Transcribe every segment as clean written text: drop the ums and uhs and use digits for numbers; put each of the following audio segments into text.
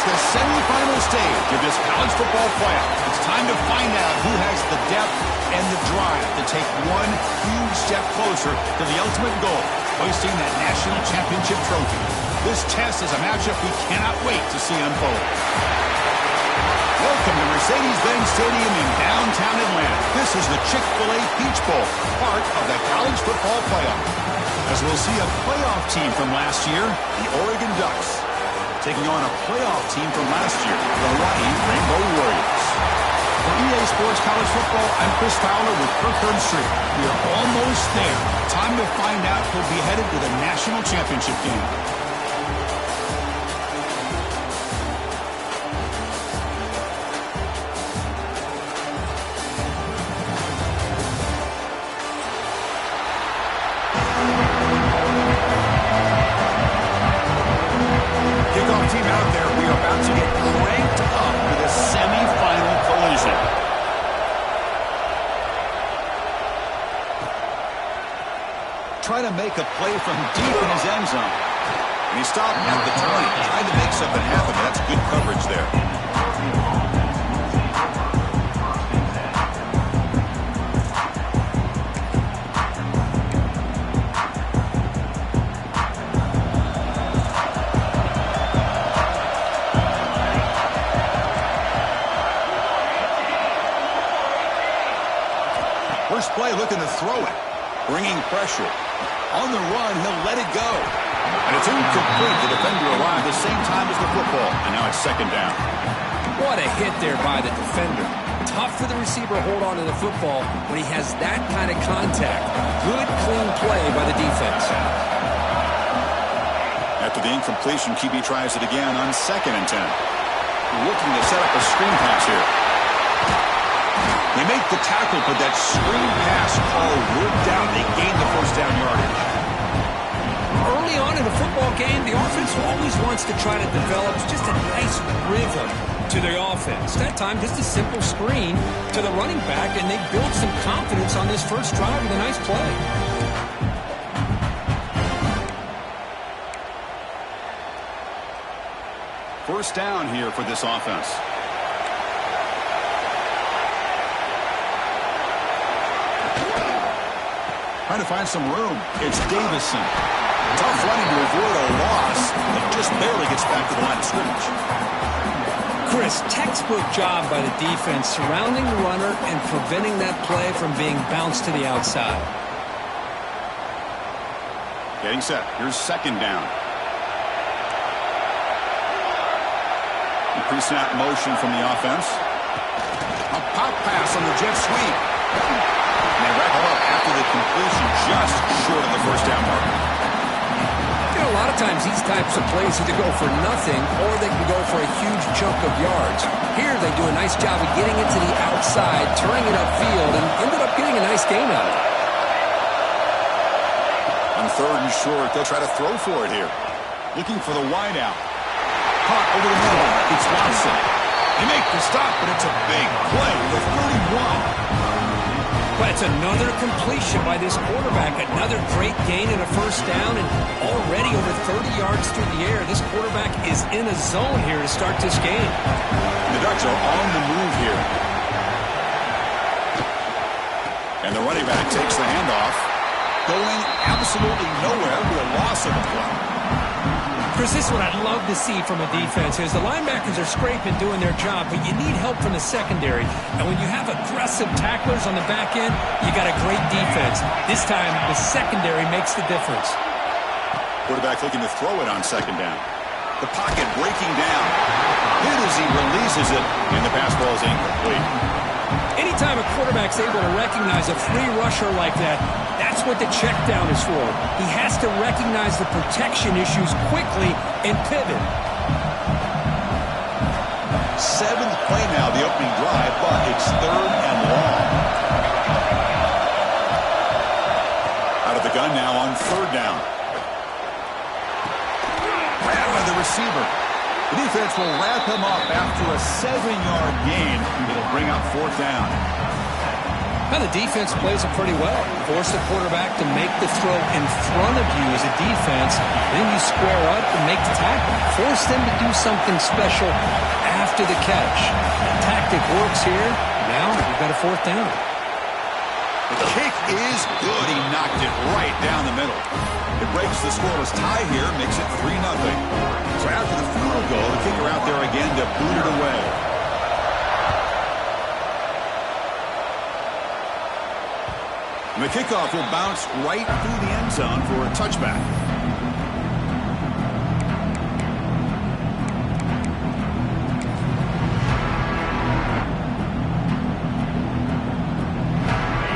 the semifinal stage of this college football playoff. It's time to find out who has the depth and the drive to take one huge step closer to the ultimate goal, hoisting that national championship trophy. This test is a matchup we cannot wait to see unfold. Welcome to Mercedes-Benz Stadium in downtown Atlanta. This is the Chick-fil-A Peach Bowl, part of the college football playoff. As we'll see a playoff team from last year, the Oregon Ducks, taking on a playoff team from last year, the Hawaii Rainbow Warriors. For EA Sports College Football, I'm Chris Fowler with Kirkland Street. We are almost there. Time to find out who'll be headed to the national championship game. Team out there, we are about to get cranked up with a semifinal collision. Try to make a play from deep in his end zone. And he stopped at the 20, trying to make something happen. That's good coverage there. First play looking to throw it. Bringing pressure. On the run, he'll let it go. And it's incomplete. The defender arrived the same time as the football. And now it's second down. What a hit there by the defender. Tough for the receiver to hold on to the football when he has that kind of contact. Good, clean play by the defense. After the incompletion, QB tries it again on 2nd and 10. Looking to set up a screen pass here. They make the tackle, but that screen pass call worked out. They gained the first down yardage. Early on in a football game, the offense always wants to try to develop just a nice rhythm to their offense. That time, just a simple screen to the running back, and they built some confidence on this first drive with a nice play. First down here for this offense. Trying to find some room. It's Davison. Tough running to avoid a loss, but just barely gets back to the line of scrimmage. Chris, textbook job by the defense surrounding the runner and preventing that play from being bounced to the outside. Getting set. Here's second down. Pre-snap motion from the offense. A pop pass on the jet sweep. And they wrap up after the completion just short of the first down mark. You know, a lot of times these types of plays either go for nothing or they can go for a huge chunk of yards. Here they do a nice job of getting it to the outside, turning it upfield, and ended up getting a nice gain out of it. On 3rd and short, they'll try to throw for it here. Looking for the wide out. Caught over the middle. It's Watson. They make the stop, but it's a big play with 31. But it's another completion by this quarterback. Another great gain and a first down, and already over 30 yards through the air. This quarterback is in a zone here to start this game. The Ducks are on the move here. And the running back takes the handoff, going absolutely nowhere with a loss of the play. Chris, this is what I'd love to see from a defense is the linebackers are scraping, doing their job, but you need help from the secondary. And when you have aggressive tacklers on the back end, you got a great defense. This time, the secondary makes the difference. Quarterback looking to throw it on second down. The pocket breaking down. Hit as he releases it, and the pass ball is incomplete. Anytime a quarterback's able to recognize a free rusher like that, that's what the check down is for. He has to recognize the protection issues quickly and pivot. 7th play now, the opening drive, but it's 3rd and long. Out of the gun now on 3rd down. Grabbed by the receiver. The defense will wrap him up after a 7-yard gain. It'll bring up 4th down. Now the defense plays it pretty well. Force the quarterback to make the throw in front of you as a defense. Then you square up and make the tackle. Force them to do something special after the catch. That tactic works here. Now we've got a fourth down. The kick is good. He knocked it right down the middle. It breaks the scoreless tie here, makes it 3-0. So after the field goal, the kicker out there again to boot it away. And the kickoff will bounce right through the end zone for a touchback.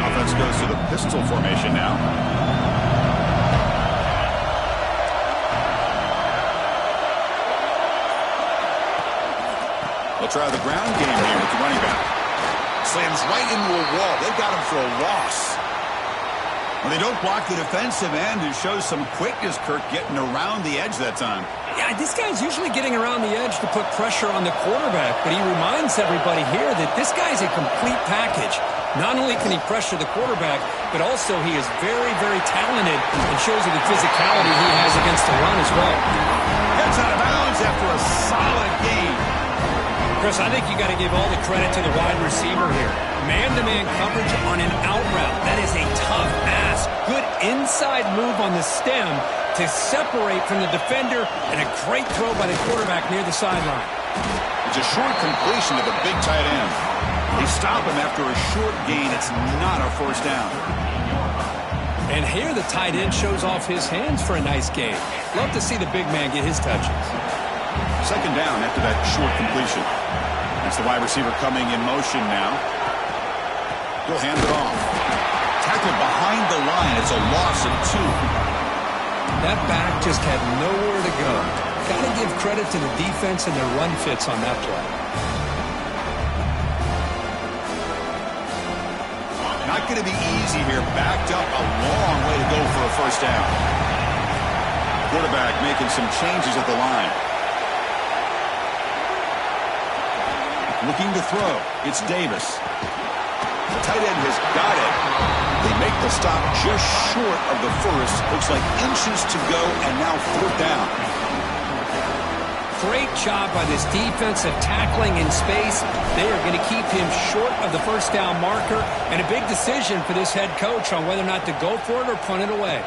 Offense goes to the pistol formation now. They'll try the ground game here with the running back. Slams right into a wall. They've got him for a loss. Well, they don't block the defensive end, who shows some quickness, Kirk, getting around the edge that time. Yeah, this guy's usually getting around the edge to put pressure on the quarterback, but he reminds everybody here that this guy's a complete package. Not only can he pressure the quarterback, but also he is very, very talented and shows you the physicality he has against the run as well. Gets out of bounds after a solid gain. Chris, I think you got to give all the credit to the wide receiver here. Man-to-man coverage on an out route. That is a tough ask. Good inside move on the stem to separate from the defender, and a great throw by the quarterback near the sideline. It's a short completion to the big tight end. They stop him after a short gain. It's not a first down. And here the tight end shows off his hands for a nice gain. Love to see the big man get his touches. Second down after that short completion. That's the wide receiver coming in motion now. He'll hand it off. Tackled behind the line. It's a loss of 2. That back just had nowhere to go. Got to give credit to the defense and their run fits on that play. Not going to be easy here. Backed up a long way to go for a first down. Quarterback making some changes at the line. Looking to throw. It's Davis. The tight end has got it. They make the stop just short of the first. Looks like inches to go, and now fourth down. Great job by this defensive tackling in space. They are going to keep him short of the first down marker, and a big decision for this head coach on whether or not to go for it or punt it away.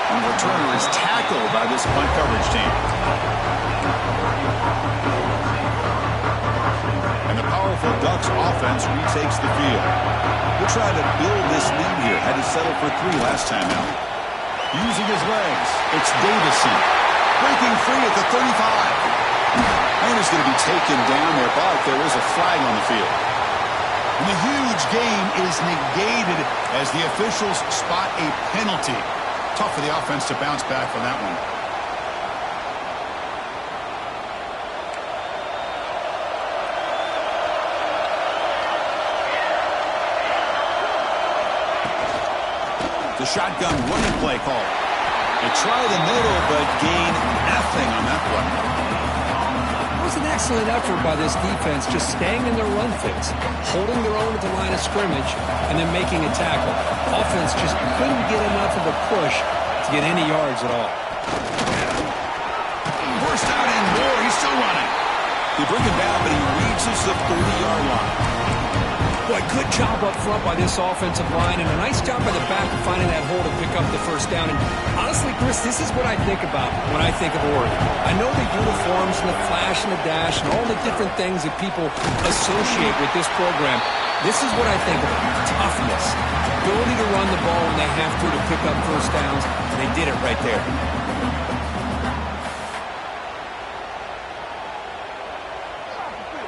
And the returner is tackled by this punt coverage team. And the powerful Ducks offense retakes the field. We'll try to build this lead here. Had to settle for 3 last time out. Using his legs, it's Davison. Breaking free at the 35. And he's going to be taken down there, but there is a flag on the field. And the huge gain is negated as the officials spot a penalty. Tough for the offense to bounce back from that one. The shotgun running play call. They try the middle, but gain nothing on that play. It was an excellent effort by this defense, just staying in their run fits, holding their own at the line of scrimmage, and then making a tackle. Offense just couldn't get enough of a push to get any yards at all. Burst out and more. He's still running. They bring him down, but he reaches the 30-yard line. Boy, good job up front by this offensive line, and a nice job by the back of finding that hole to pick up the first down. And honestly, Chris, this is what I think about when I think of Oregon. I know the uniforms and the flash and the dash and all the different things that people associate with this program. This is what I think of. Toughness. Ability to run the ball when they have to pick up first downs, and they did it right there.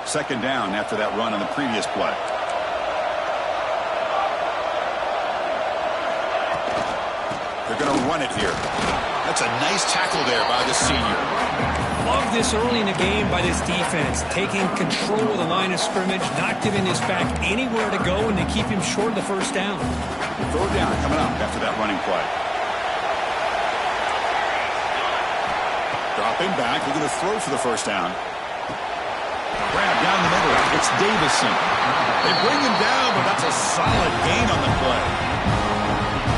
Second down after that run on the previous play. They're going to run it here. That's a nice tackle there by the senior. Love this early in the game by this defense, taking control of the line of scrimmage, not giving this back anywhere to go, and they keep him short of the first down. Throw it down coming up after that running play. Dropping back, looking to throw for the first down. Grab down the middle. It's Davison. They bring him down, but that's a solid gain on the play.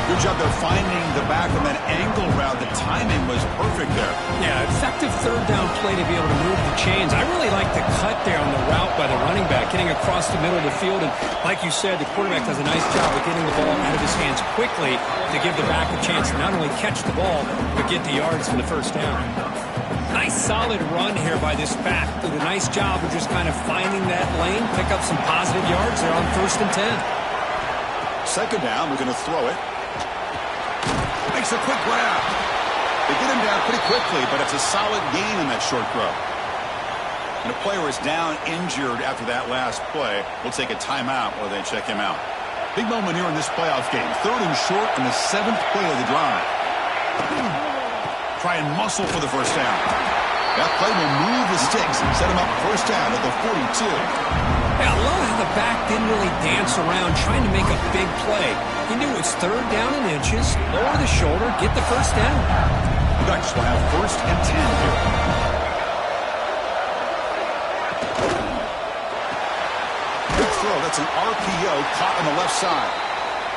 Good job there finding the back on that angle route. The timing was perfect there. Yeah, effective third down play to be able to move the chains. I really like the cut there on the route by the running back, getting across the middle of the field. And like you said, the quarterback does a nice job of getting the ball out of his hands quickly to give the back a chance to not only catch the ball, but get the yards for the first down. Nice solid run here by this back. Did a nice job of just kind of finding that lane, pick up some positive yards there on 1st and 10. Second down, we're going to throw it. Makes a quick grab. They get him down pretty quickly, but it's a solid gain on that short throw. And a player is down injured after that last play. We'll take a timeout while they check him out. Big moment here in this playoff game. 3rd and short in the 7th play of the drive. Try and muscle for the first down. That play will move the sticks and set him up first down at the 42. Yeah, I love how the back didn't really dance around trying to make a big play. He knew it's 3rd down in inches, lower the shoulder, get the first down. The Ducks will have 1st and 10 here. Good throw. That's an RPO caught on the left side.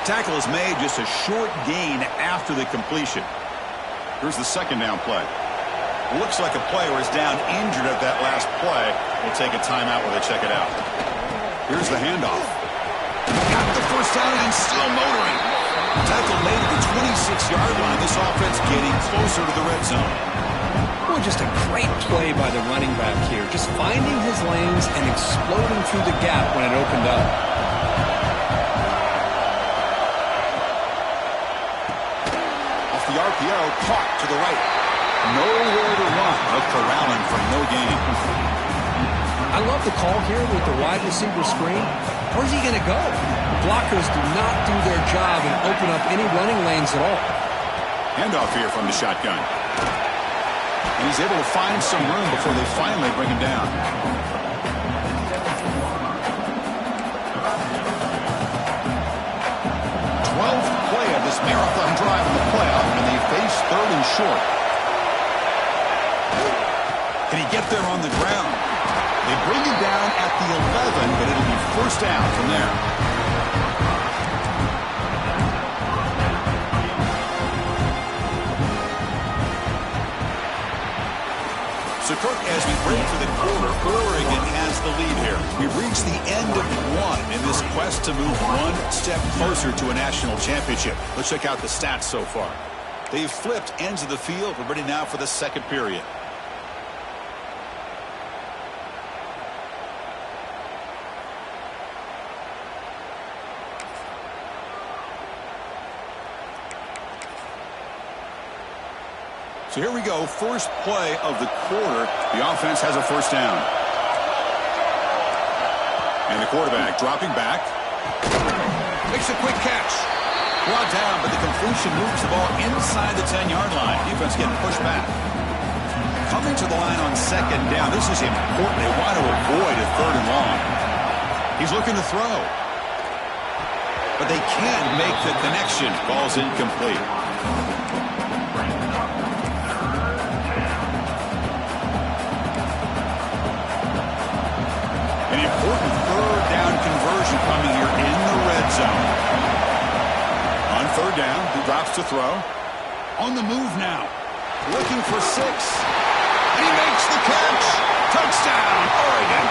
Tackle is made, just a short gain after the completion. Here's the 2nd down play. Looks like a player is down injured at that last play. We'll take a timeout while they check it out. Here's the handoff. Got the first down and still motoring. Tackle made at the 26-yard line. This offense getting closer to the red zone. Well, just a great play by the running back here. Just finding his lanes and exploding through the gap when it opened up. Off the RPO, caught to the right. Nowhere to run, but corralling for no gain. I love the call here with the wide receiver screen. Where's he going to go? Blockers do not do their job and open up any running lanes at all. Handoff here from the shotgun. And he's able to find some room before they finally bring him down. Play of this marathon drive in the playoff, and they face 3rd and short. Can he get there on the ground? They bring him down at the 11, but it'll be first down from there. So, Kirk, as we break for the quarter, Oregon has the lead here. We've reached the end of one in this quest to move one step closer to a national championship. Let's check out the stats so far. They've flipped ends of the field. We're ready now for the second period. So here we go, first play of the quarter. The offense has a first down. And the quarterback dropping back. Makes a quick catch. Brought down, but the completion moves the ball inside the 10-yard line. Defense getting pushed back. Coming to the line on 2nd down. This is important. They want to avoid a 3rd and long. He's looking to throw. But they can't make the connection. Ball's incomplete. An important 3rd down conversion coming here in the red zone. On 3rd down, he drops to throw. On the move now. Looking for 6. And he makes the catch. Touchdown, Oregon.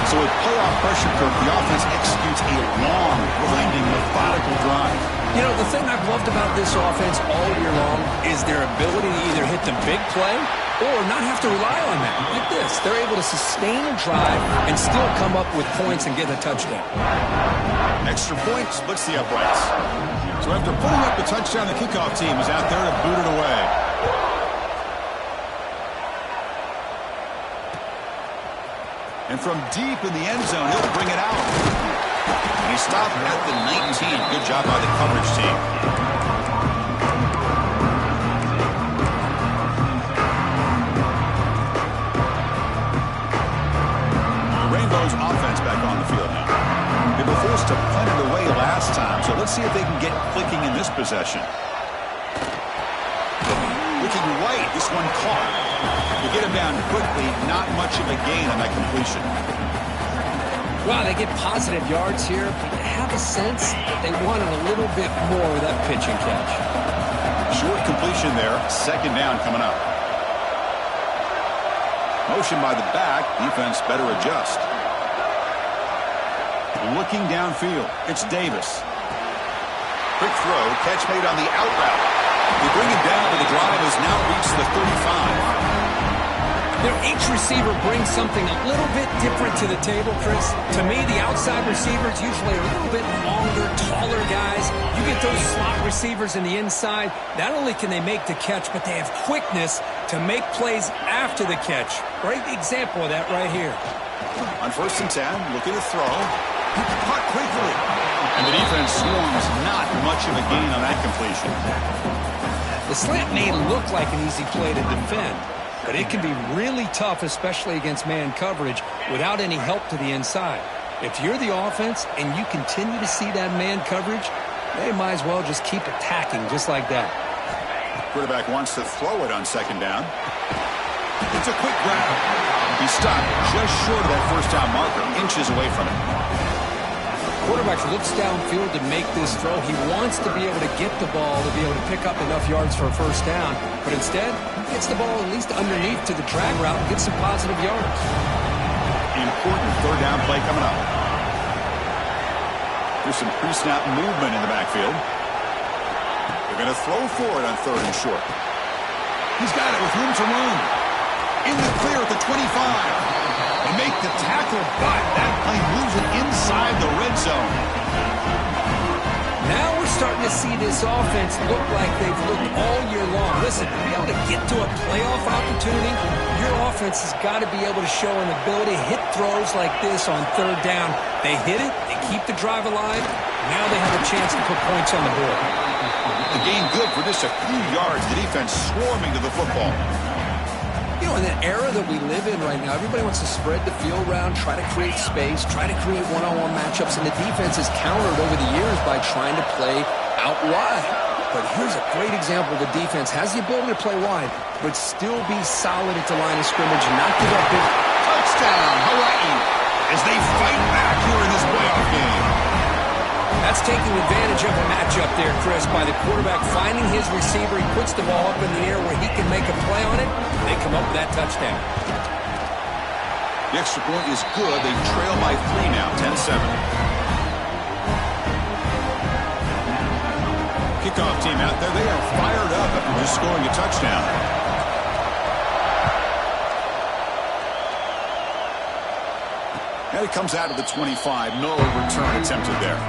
So with playoff pressure, Kirk, the offense executes a long, grinding, methodical drive. You know, the thing I've loved about this offense all year long is their ability to either hit the big play or not have to rely on that. Like this, they're able to sustain a drive and still come up with points and get a touchdown. Extra point splits the uprights. So after putting up the touchdown, the kickoff team is out there to boot it away. And from deep in the end zone, he'll bring it out. And he stopped at the 19. Good job by the coverage team. The Rainbows offense back on the field now. They were forced to punt it away last time, so let's see if they can get clicking in this possession. Looking right, this one caught. To get him down quickly, not much of a gain on that completion. Well, they get positive yards here, but you have a sense that they wanted a little bit more with that pitch and catch. Short completion there. Second down coming up. Motion by the back. Defense better adjust. Looking downfield. It's Davis. Quick throw. Catch made on the out route. They bring him down, but the drive has now reached the 35. Each receiver brings something a little bit different to the table, Chris. To me, the outside receivers usually a little bit longer, taller guys. You get those slot receivers in the inside. Not only can they make the catch, but they have quickness to make plays after the catch. Great example of that right here. On 1st and 10, looking to throw. Caught quickly. And the defense swarms not much of a gain on that completion. The slant may look like an easy play to defend, but it can be really tough, especially against man coverage, without any help to the inside. If you're the offense and you continue to see that man coverage, they might as well just keep attacking just like that. Quarterback wants to throw it on 2nd down. It's a quick grab. He stopped just short of that first down marker, inches away from it. Quarterback looks downfield to make this throw. He wants to be able to get the ball to be able to pick up enough yards for a first down, but instead, he gets the ball at least underneath to the drag route and gets some positive yards. Important 3rd down play coming up. There's some pre-snap movement in the backfield. They're going to throw for it on 3rd and short. He's got it with room to run. In the clear at the 25. They make the tackle, but that play moves it inside the red zone. Now we're starting to see this offense look like they've looked all year long. Listen, to be able to get to a playoff opportunity, your offense has got to be able to show an ability to hit throws like this on 3rd down. They hit it, they keep the drive alive. Now they have a chance to put points on the board. The game good for just a few yards. The defense swarming to the football. You know, in the era that we live in right now, everybody wants to spread the field around, try to create space, try to create one-on-one matchups, and the defense has countered over the years by trying to play out wide. But here's a great example. The defense has the ability to play wide, but still be solid at the line of scrimmage and not give up big. Touchdown, Hawaii, as they fight back here in this playoff game. That's taking advantage of a matchup there, Chris, by the quarterback finding his receiver. He puts the ball up in the air where he can make a play on it. They come up with that touchdown. The extra point is good. They trail by 3 now, 10-7. Kickoff team out there. They are fired up after just scoring a touchdown. And it comes out of the 25. No return attempted there.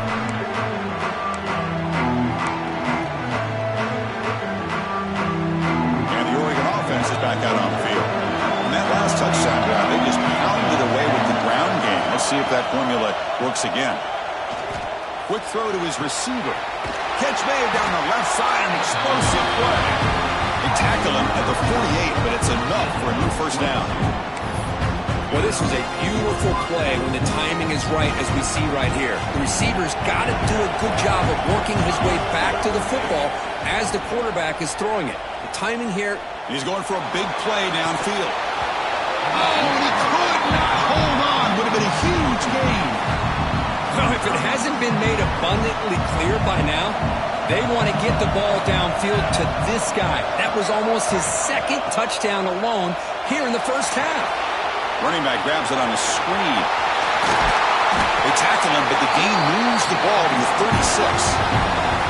Back out on the field. And that last touchdown drive, they just pounded away with the ground game. Let's see if that formula works again. Quick throw to his receiver. Catch made down the left side, an explosive play. They tackle him at the 48, but it's enough for a new first down. Well, this was a beautiful play when the timing is right, as we see right here. The receiver's got to do a good job of working his way back to the football as the quarterback is throwing it. The timing here. He's going for a big play downfield. Oh, and he could not hold on. Would have been a huge gain. Well, if it hasn't been made abundantly clear by now, they want to get the ball downfield to this guy. That was almost his 2nd touchdown alone here in the first half. Running back grabs it on the screen. They tackle him, but the gain moves the ball to the 36.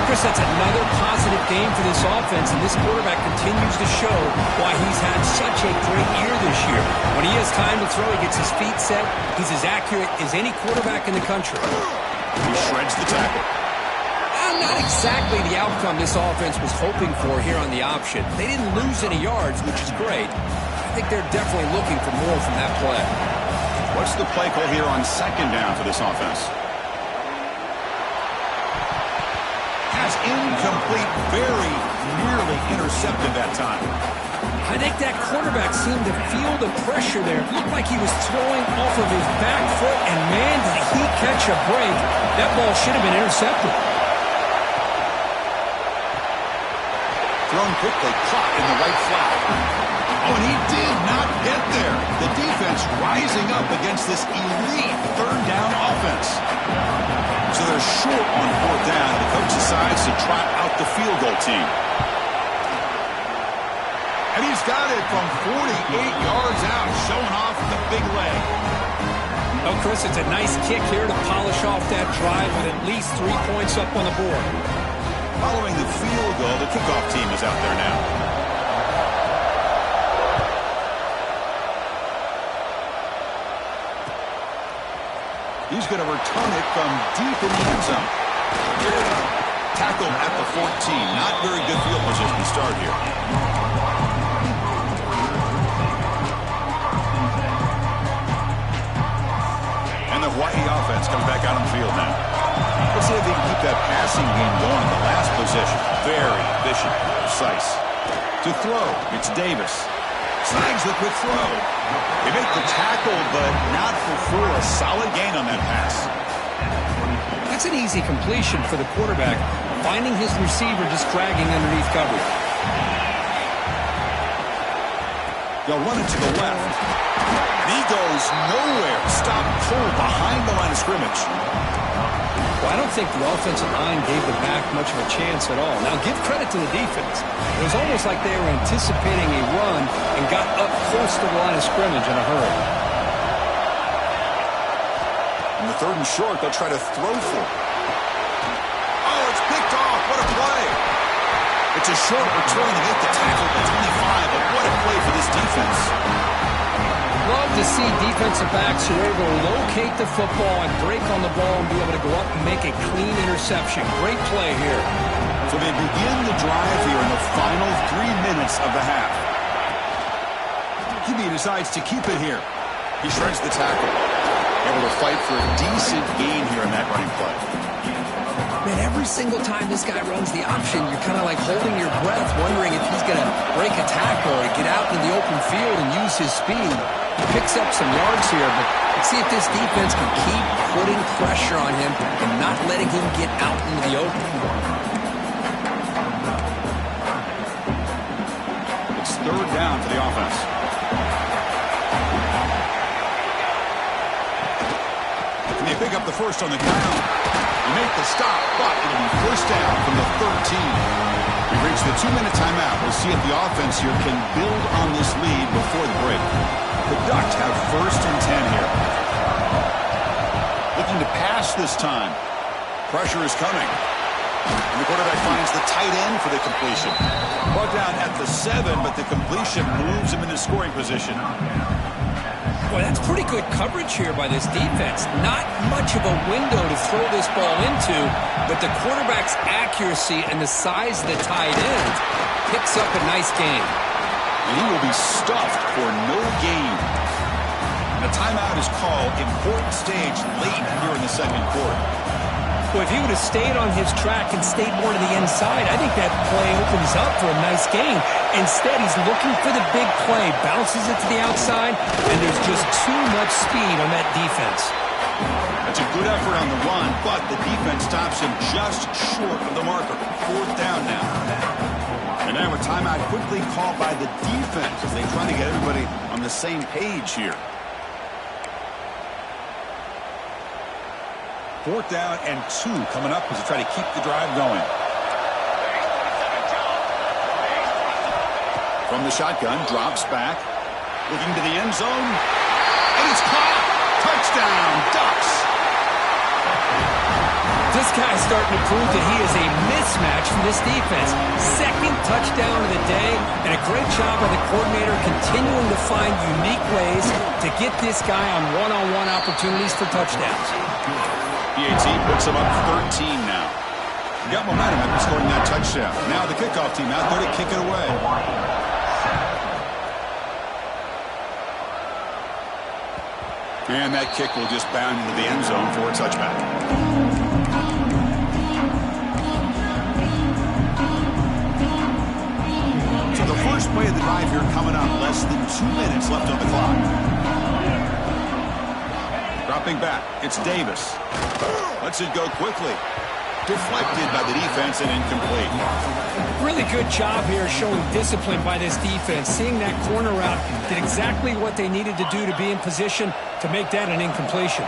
Chris, that's another positive game for this offense, and this quarterback continues to show why he's had such a great year this year. When he has time to throw, he gets his feet set. He's as accurate as any quarterback in the country. He shreds the tackle. Not exactly the outcome this offense was hoping for here on the option. They didn't lose any yards, which is great. I think they're definitely looking for more from that play. What's the play call here on 2nd down for this offense? Has incomplete, very nearly intercepted that time. I think that quarterback seemed to feel the pressure there. It looked like he was throwing off of his back foot, and man, did he catch a break. That ball should have been intercepted. thrown quickly, caught in the right flat. Oh, and he did not get there. The defense rising up against this elite third down offense. So they're short on fourth down. The coach decides to trot out the field goal team. And he's got it from 48 yards out, showing off the big leg. Oh, Chris, it's a nice kick here to polish off that drive with at least 3 points up on the board. Following the field goal, the kickoff team is out there now. He's going to return it from deep in the end zone. Tackled at the 14. Not very good field position to start here. And the Hawaii offense comes back out on the field now. Let's see if they can keep that passing game going in the last possession. Very efficient, precise. To throw, it's Davis. Snags the quick throw. They make the tackle, but not for a solid gain on that pass. That's an easy completion for the quarterback, finding his receiver just dragging underneath coverage. They'll run it to the left. And he goes nowhere. Stop cold behind the line of scrimmage. Well, I don't think the offensive line gave the back much of a chance at all. Now, give credit to the defense. It was almost like they were anticipating a run and got up close to the line of scrimmage in a hurry. In the third and short, they'll try to throw for it. Oh, it's picked off. What a play. It's a short return to get the tackle at 25, but what a play for this defense. Love to see defensive backs who are able to locate the football and break on the ball and be able to go up and make a clean interception. Great play here. So they begin the drive here in the final 3 minutes of the half. He decides to keep it here. He shreds the tackle. Able to fight for a decent gain here in that running play. Man, every single time this guy runs the option, you're kind of like holding your breath, wondering if he's going to break a tackle or get out into the open field and use his speed. He picks up some yards here, but let's see if this defense can keep putting pressure on him and not letting him get out into the open. It's third down for the offense. And they pick up the first on the ground. They make the stop, but it'll be first down from the 13. We reach the 2-minute timeout. We'll see if the offense here can build on this lead before the break. The Ducks have first and 10 here. Looking to pass this time. Pressure is coming. And the quarterback finds the tight end for the completion. Brought down at the 7, but the completion moves him into scoring position. Boy, that's pretty good coverage here by this defense. Not much of a window to throw this ball into, but the quarterback's accuracy and the size of the tight end picks up a nice gain. And he will be stuffed for no gain. And a timeout is called. Important stage late here in the second quarter. Well, if he would have stayed on his track and stayed more to the inside, I think that play opens up for a nice gain. Instead, he's looking for the big play, bounces it to the outside, and there's just too much speed on that defense. That's a good effort on the run, but the defense stops him just short of the marker. Fourth down now. And now a timeout quickly called by the defense as they try to get everybody on the same page here. Fourth down and 2 coming up as they try to keep the drive going. From the shotgun, drops back, looking to the end zone, and it's caught! Touchdown, Ducks! This guy's starting to prove that he is a mismatch for this defense. Second touchdown of the day, and a great job by the coordinator continuing to find unique ways to get this guy on one-on-one opportunities for touchdowns. PAT puts them up 13 now. Got momentum after scoring that touchdown. Now the kickoff team out there to kick it away. And that kick will just bound into the end zone for a touchback. So the first play of the drive here coming up. Less than 2 minutes left on the clock. Dropping back, it's Davis. Lets it go quickly. Deflected by the defense and incomplete. Really Really good job here showing discipline by this defense. Seeing that corner route, did exactly what they needed to do to be in position to make that an incompletion.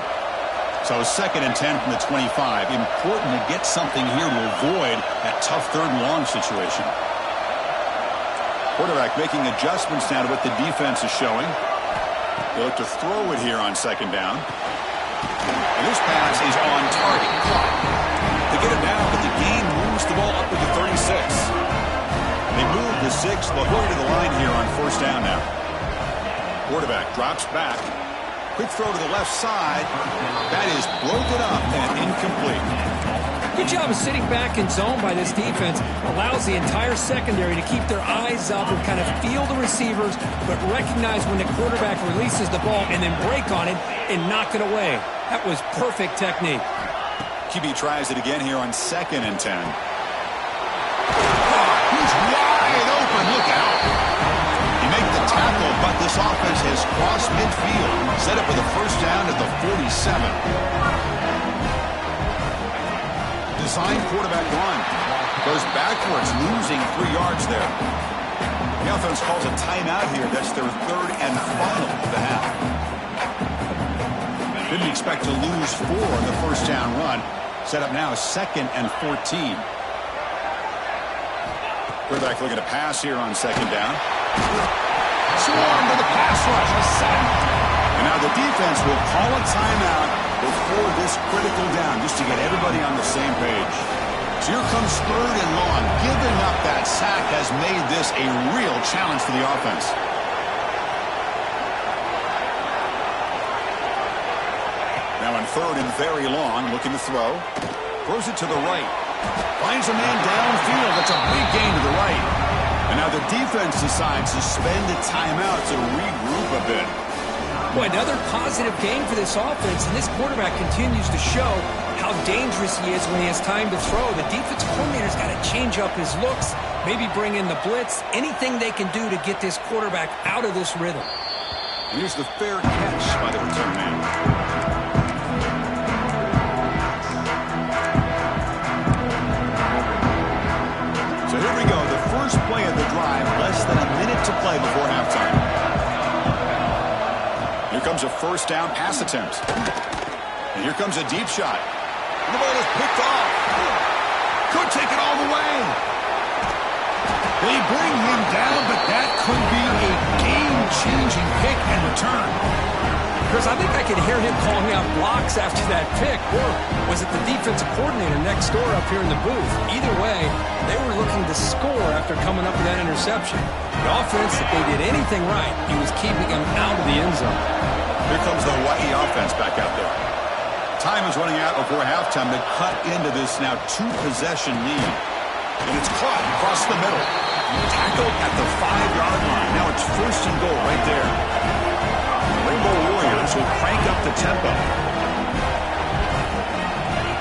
So 2nd and 10 from the 25. Important to get something here to avoid that tough 3rd and long situation. Quarterback making adjustments now to what the defense is showing. They look to throw it here on 2nd down. And this pass is on target. Caught. They get it down, but the game moves the ball up to the 36. They move the 6. They'll hurry to the line here on 1st down now. Quarterback drops back. Quick throw to the left side. That is broken up and incomplete. Good job of sitting back in zone by this defense. Allows the entire secondary to keep their eyes up and kind of feel the receivers, but recognize when the quarterback releases the ball and then break on it and knock it away. That was perfect technique. QB tries it again here on 2nd and 10. He's wide open. Look out. He made the tackle, but this offense has crossed midfield. Set up with a 1st down at the 47. Design quarterback run. Goes backwards, losing 3 yards there. The offense calls a timeout here. That's their 3rd and final of the half. Didn't expect to lose 4 on the 1st down run. Set up now 2nd and 14. Quarterback looking to pass here on 2nd down. Swarm to the pass rush. A sack. And now the defense will call a timeout before this critical down, just to get everybody on the same page. So here comes 3rd and long. Giving up that sack has made this a real challenge for the offense. Now on 3rd and very long, looking to throw. Throws it to the right. Finds a man downfield. That's a big gain to the right. And now the defense decides to spend a timeout to regroup a bit. Boy, another positive game for this offense, and this quarterback continues to show how dangerous he is when he has time to throw. The defensive coordinator's got to change up his looks, maybe bring in the blitz, anything they can do to get this quarterback out of this rhythm. And here's the fair catch by the return man. So here we go, the first play of the drive, less than a minute to play before halftime. Here comes a 1st down pass attempt. And here comes a deep shot. And the ball is picked off. Could take it all the way. They bring him down, but that could be a game-changing pick and return. Chris, I think I could hear him calling out blocks after that pick. Or was it the defensive coordinator next door up here in the booth? Either way, they were looking to score after coming up with that interception. The offense, if they did anything right, he was keeping them out of the end zone. Here comes the Hawaii offense back out there. Time is running out before halftime to cut into this now 2-possession lead. And it's caught across the middle. Tackled at the 5-yard line. Now it's 1st and goal right there. The Rainbow Warriors will crank up the tempo.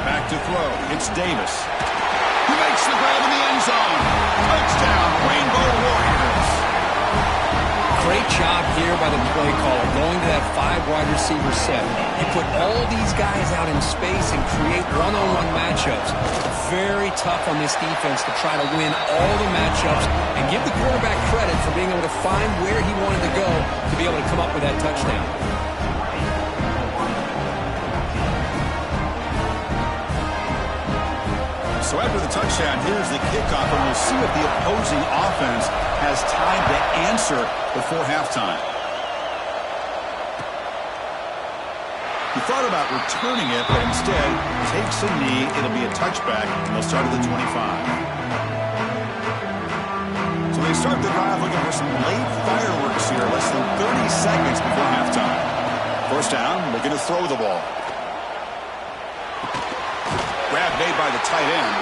Back to throw. It's Davis. He makes the grab in the end zone. Touchdown, Rainbow Warriors. Great job here by the play caller, going to that 5-wide receiver set. You put all these guys out in space and create one-on-one matchups. Very tough on this defense to try to win all the matchups and give the quarterback credit for being able to find where he wanted to go to be able to come up with that touchdown. So after the touchdown, here's the kickoff, and we'll see if the opposing offense has time to answer before halftime. He thought about returning it, but instead takes a knee. It'll be a touchback, and they'll start at the 25. So they start the drive looking for some late fireworks here, less than 30 seconds before halftime. 1st down, looking to throw the ball. Grab made by the tight end.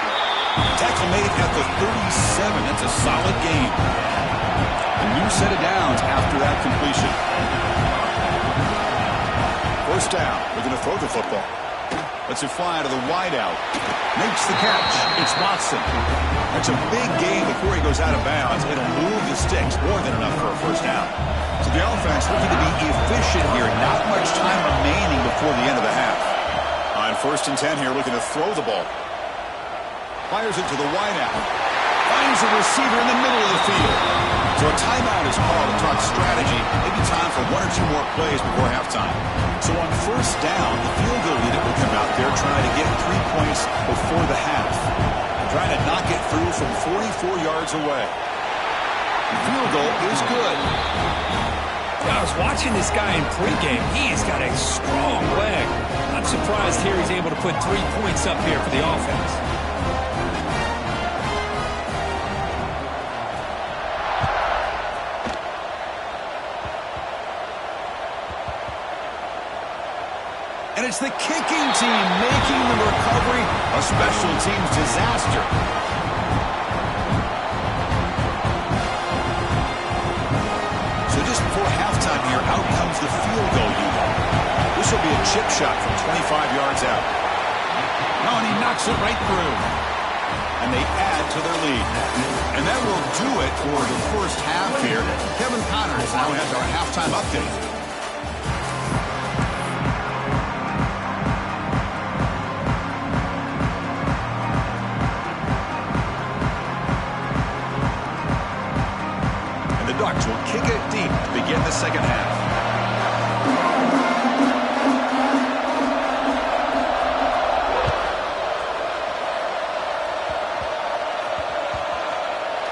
Tackle made at the 37. That's a solid gain. A new set of downs after that completion. 1st down. We're going to throw the football. Lets it fly to the wideout. Makes the catch. It's Watson. That's a big gain before he goes out of bounds. It'll move the sticks. More than enough for a 1st down. So the offense looking to be efficient here. Not much time remaining before the end of the half. On 1st and 10 here, looking to throw the ball. Fires it to the wideout. finds the receiver in the middle of the field. So a timeout is called to talk strategy. Maybe time for one or two more plays before halftime. So on first down, the field goal unit will come out there trying to get 3 points before the half. Trying to knock it through from 44 yards away. The field goal is good. I was watching this guy in pregame. He's got a strong leg. I'm surprised here he's able to put 3 points up here for the offense. And it's the kicking team making the recovery a special teams disaster. So just before halftime here, out comes the field goal unit. This will be a chip shot from 25 yards out. Oh, and he knocks it right through. And they add to their lead. And that will do it for the first half here. Kevin Connors now has our halftime update. Ducks will kick it deep to begin the second half.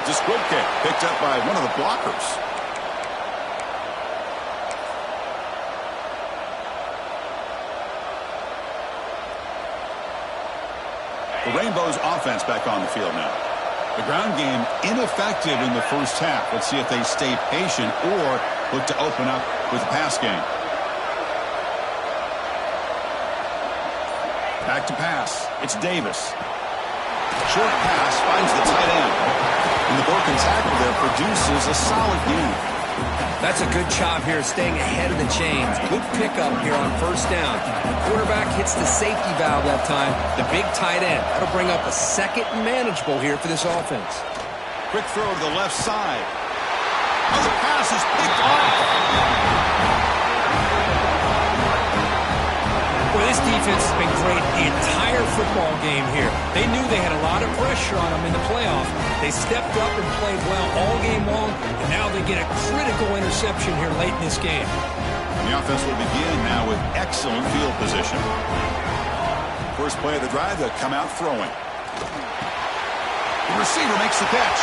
It's a squib kick picked up by one of the blockers. The Rainbows offense back on the field now. The ground game ineffective in the first half. Let's see if they stay patient or look to open up with the pass game. Back to pass. It's Davis. Short pass finds the tight end. And the broken tackle there produces a solid gain. That's a good job here staying ahead of the chains. Good pickup here on first down. The quarterback hits the safety valve that time. The big tight end. That'll bring up a second and manageable here for this offense. Quick throw to the left side. Oh, the pass is picked off. Boy, this defense has been great the entire football game here. They knew they had a lot of pressure on them in the playoff. They stepped up and played well all game long, and now they get a critical interception here late in this game. The offense will begin now with excellent field position. First play of the drive, they'll come out throwing. The receiver makes the catch.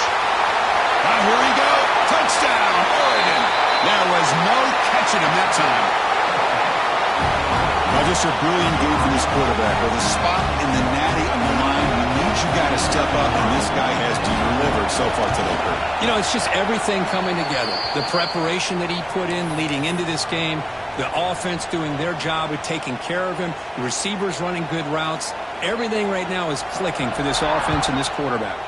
Now here we go. Touchdown, Oregon. There was no catching him that time. Now just a brilliant game for this quarterback. With a spot in the natty on the line, we need you guys to step up, and this guy has delivered so far today, Kurt. You know, it's just everything coming together. The preparation that he put in leading into this game, the offense doing their job of taking care of him, the receivers running good routes. Everything right now is clicking for this offense and this quarterback.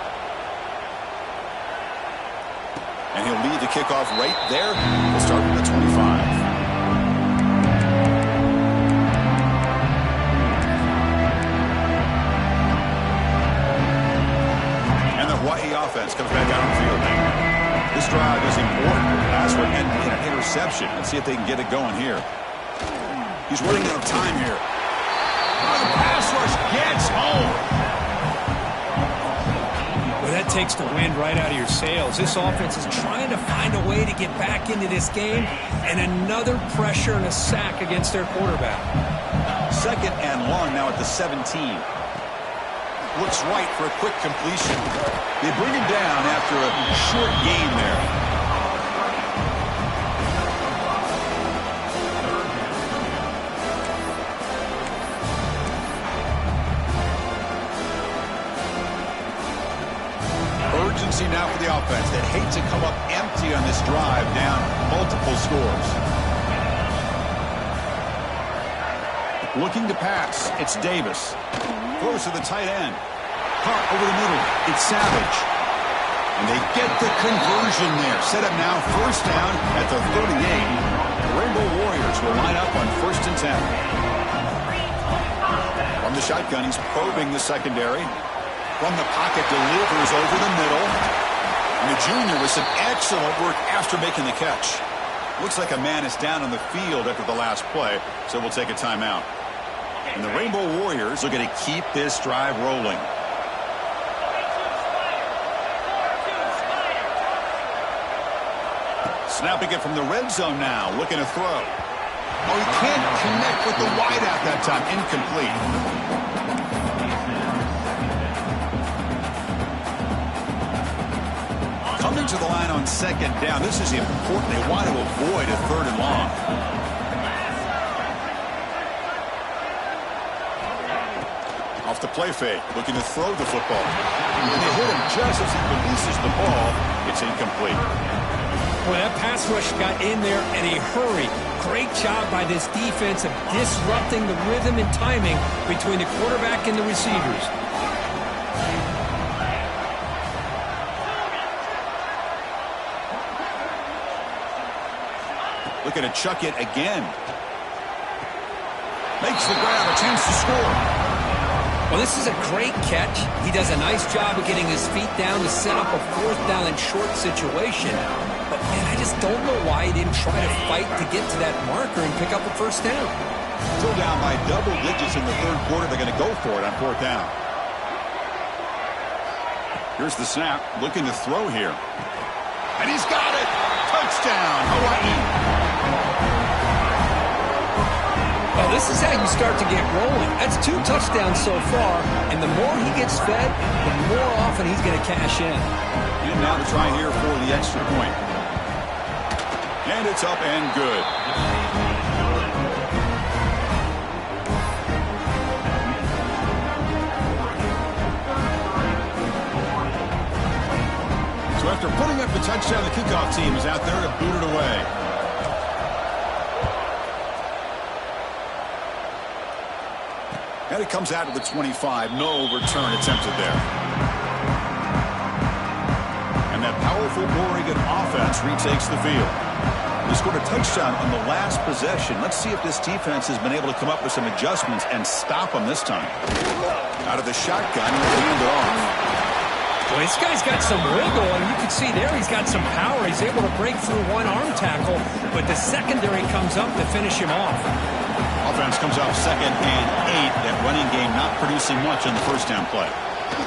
And he'll lead the kickoff right there. We'll start from the 25. Hawaii offense comes back out on the field now. This drive is important. Pass would end in an interception. Let's see if they can get it going here. He's running out of time here. Oh, the pass rush gets home. Well, that takes the wind right out of your sails. This offense is trying to find a way to get back into this game, and another pressure and a sack against their quarterback. Second and long now at the 17. Looks right for a quick completion. They bring him down after a short gain there. Urgency now for the offense that hate to come up empty on this drive, down multiple scores. Looking to pass. It's Davis. Throws to the tight end. Caught over the middle. It's Savage. And they get the conversion there. Set up now first down at the 38. The Rainbow Warriors will line up on 1st and 10. From the shotgun, he's probing the secondary. From the pocket, delivers over the middle. And the junior with some excellent work after making the catch. Looks like a man is down on the field after the last play, so we'll take a timeout. And the Rainbow Warriors are going to keep this drive rolling. Snapping it from the red zone now, looking to throw. Oh, he can't connect with the wideout that time. Incomplete. Coming to the line on second down. This is important. They want to avoid a third and long. Off the play fake, looking to throw the football. And they hit him just as he releases the ball. It's incomplete. Well, that pass rush got in there in a hurry. Great job by this defense of disrupting the rhythm and timing between the quarterback and the receivers. Looking to chuck it again. Makes the grab, a chance to score. Well, this is a great catch. He does a nice job of getting his feet down to set up a fourth down and short situation. But, man, I just don't know why he didn't try to fight to get to that marker and pick up a first down. Still down by double digits in the third quarter. They're going to go for it on fourth down. Here's the snap. Looking to throw here. And he's got it. Touchdown, Hawaii. Well, this is how you start to get rolling. That's 2 touchdowns so far, and the more he gets fed, the more often he's going to cash in. And now to try here for the extra point. And it's up and good. So after putting up the touchdown, the kickoff team is out there to boot it away. And it comes out of the 25. No return attempted there. And that powerful Oregon offense retakes the field. They scored a touchdown on the last possession. Let's see if this defense has been able to come up with some adjustments and stop them this time. Out of the shotgun, he'll hand it off. Well, this guy's got some wiggle, and you can see there he's got some power. He's able to break through one arm tackle, but the secondary comes up to finish him off. Offense comes off 2nd and 8. That running game not producing much on the first down play.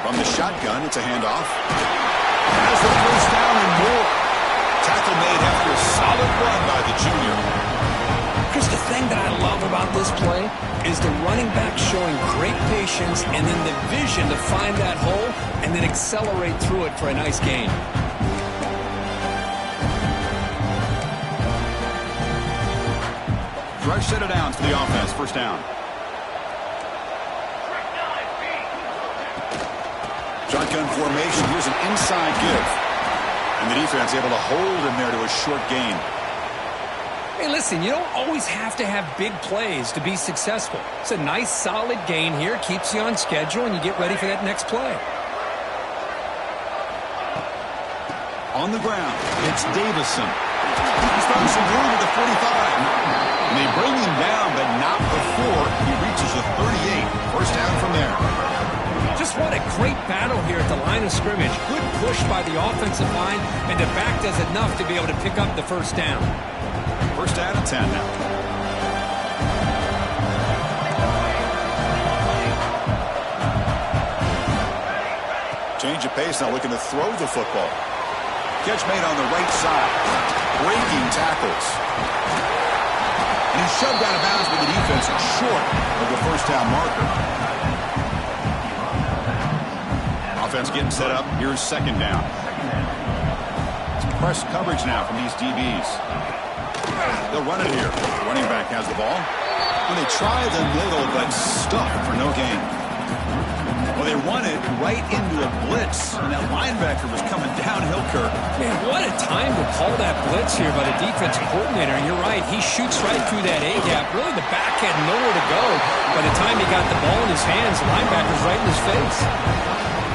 From the shotgun, it's a handoff. Has the first down and more. Tackle made after a solid run by the junior. Chris, the thing that I love about this play is the running back showing great patience and then the vision to find that hole and then accelerate through it for a nice gain. Fresh set of downs for the offense. First down. Shotgun formation. Here's an inside give. And the defense able to hold him there to a short gain. Hey, listen, you don't always have to have big plays to be successful. It's a nice, solid gain here. Keeps you on schedule, and you get ready for that next play. On the ground, it's Davison. He's throwing some room at the 45. And they bring him down, but not before he reaches the 38. First down from there. Just what a great battle here at the line of scrimmage. Good push by the offensive line, and the back does enough to be able to pick up the first down. First down and 10 now. Change of pace now, looking to throw the football. Catch made on the right side. Breaking tackles. And he's shoved out of bounds with the defense short of the first down marker. Offense getting set up. Here's second down. It's press coverage now from these DBs. They'll run it here. The running back has the ball. When they try the middle, but stuffed for no gain. Well, they run it right into a blitz, and that linebacker was coming downhill, Kirk. Man, what a time to call that blitz here by the defensive coordinator. And you're right, he shoots right through that A-gap. Really, the back had nowhere to go. By the time he got the ball in his hands, the linebacker's right in his face.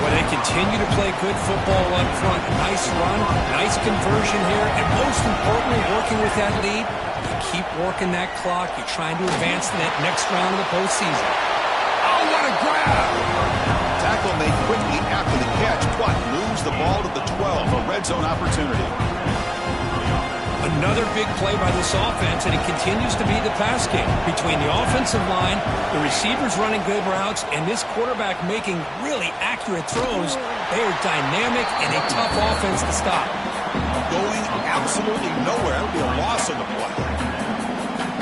Well, they continue to play good football up front. Nice run, nice conversion here, and most importantly, working with that lead, you keep working that clock. You're trying to advance to that next round of the postseason. Oh, what a grab! Tackle made quickly after the catch, but moves the ball to the 12, a red zone opportunity. Another big play by this offense, and it continues to be the pass game. Between the offensive line, the receivers running good routes, and this quarterback making really accurate throws, they are dynamic and a tough offense to stop. Going absolutely nowhere. That would be a loss of the play.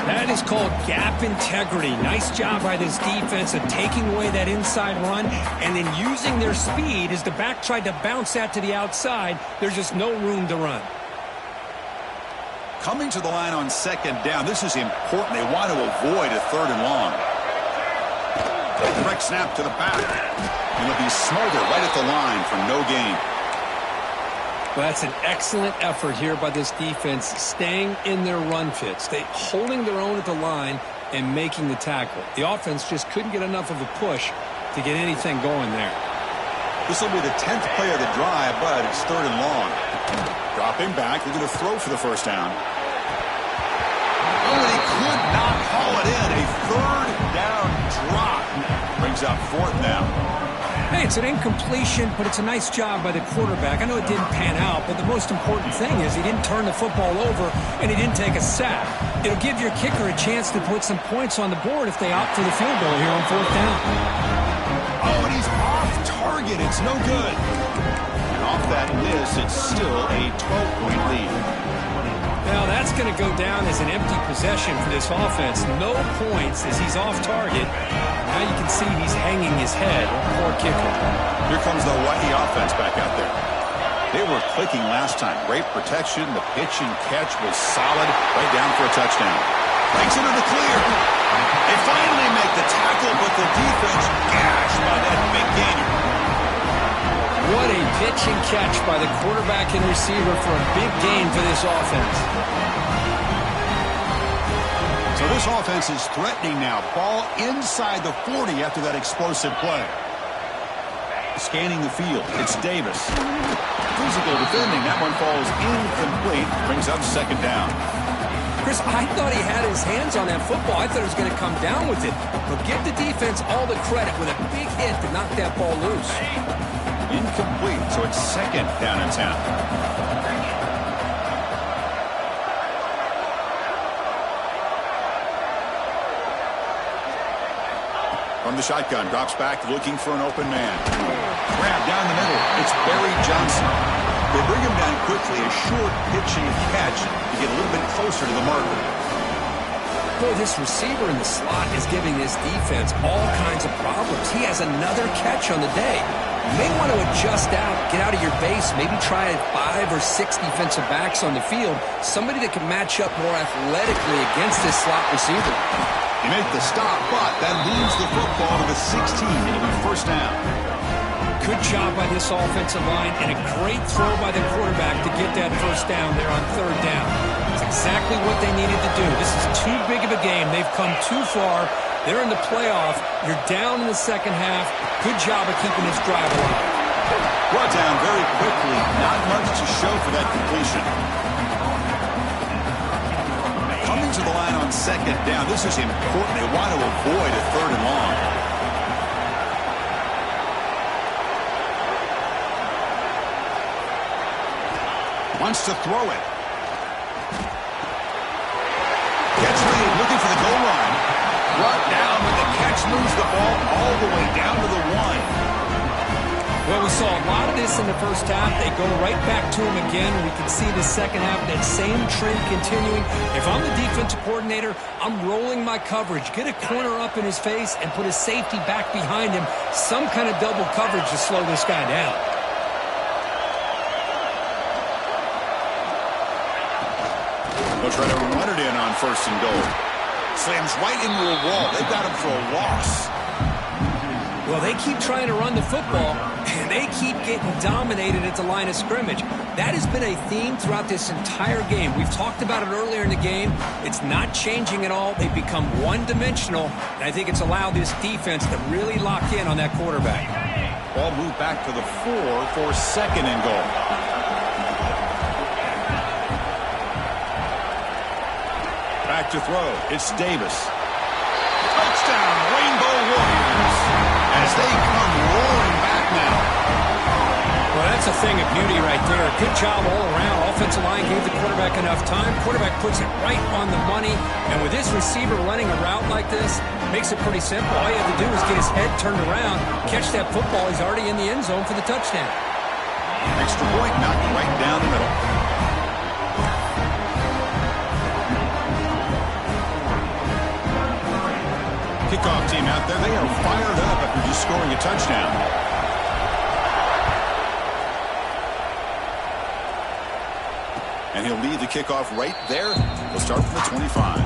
That is called gap integrity. Nice job by this defense of taking away that inside run and then using their speed as the back tried to bounce that to the outside. There's just no room to run. Coming to the line on second down, this is important. They want to avoid a third and long. Direct snap to the back. And it'll be Smolder right at the line for no gain. Well, that's an excellent effort here by this defense, staying in their run fits. They holding their own at the line and making the tackle. The offense just couldn't get enough of a push to get anything going there. This will be the 10th play of the drive, but it's third and long. Dropping back, they're going to throw for the first down. Oh, and he could not haul it in. A third down drop. Brings up fourth down. Hey, it's an incompletion, but it's a nice job by the quarterback. I know it didn't pan out, but the most important thing is he didn't turn the football over and he didn't take a sack. It'll give your kicker a chance to put some points on the board if they opt for the field goal here on fourth down. Oh, and he's off target. It's no good. And off that miss, it's still a 12-point lead. Now, that's going to go down as an empty possession for this offense. No points as he's off target. Now you can see he's hanging his head. Poor kicker. Here comes the Hawaii offense back out there. They were clicking last time. Great protection. The pitch and catch was solid. Right down for a touchdown. Breaks into the clear. They finally make the tackle, but the defense gashed by that big gainer. What a pitch and catch by the quarterback and receiver for a big gain for this offense. So this offense is threatening now. Ball inside the 40 after that explosive play. Scanning the field, it's Davis. Physical defending, that one falls incomplete. Brings up second down. Chris, I thought he had his hands on that football. I thought he was going to come down with it. But give the defense all the credit with a big hit to knock that ball loose. Incomplete, so it's second down and 10. From the shotgun, drops back, looking for an open man. Grab down the middle. It's Barry Johnson. They bring him down quickly, a short pitching catch to get a little bit closer to the marker. Boy, this receiver in the slot is giving this defense all kinds of problems. He has another catch on the day. You may want to adjust out, get out of your base, maybe try 5 or 6 defensive backs on the field, somebody that can match up more athletically against this slot receiver. They make the stop, but that leaves the football to the 16. It'll be first down. Good job by this offensive line and a great throw by the quarterback to get that first down there on third down. It's exactly what they needed to do. This is too big of a game. They've come too far. They're in the playoff. You're down in the second half. Good job of keeping this drive alive. Brought down very quickly. Not much to show for that completion. Coming to the line on second down. This is important. They want to avoid a third and long. Wants to throw it. Gets lead, looking for the goal line. Brought down, but the catch moves the ball all the way down to the 1. Well, we saw a lot of this in the first half. They go right back to him again. We can see the second half, that same trend continuing. If I'm the defensive coordinator, I'm rolling my coverage. Get a corner up in his face and put his safety back behind him. Some kind of double coverage to slow this guy down. They'll try to run it in on first and goal. Slams right into a wall. They've got him for a loss. Well, they keep trying to run the football, and they keep getting dominated at the line of scrimmage. That has been a theme throughout this entire game. We've talked about it earlier in the game. It's not changing at all. They've become one-dimensional, and I think it's allowed this defense to really lock in on that quarterback. Ball moved back to the 4 for second and goal. Back to throw. It's Davis. Touchdown, Rainbow Warriors, as they come roaring back now. Well, that's a thing of beauty right there. Good job all around. Offensive line gave the quarterback enough time. Quarterback puts it right on the money. And with this receiver running a route like this, makes it pretty simple. All you have to do is get his head turned around, catch that football. He's already in the end zone for the touchdown. Extra point knocked right down the middle. They are fired up after just scoring a touchdown. And he'll lead the kickoff right there. He'll start from the 25.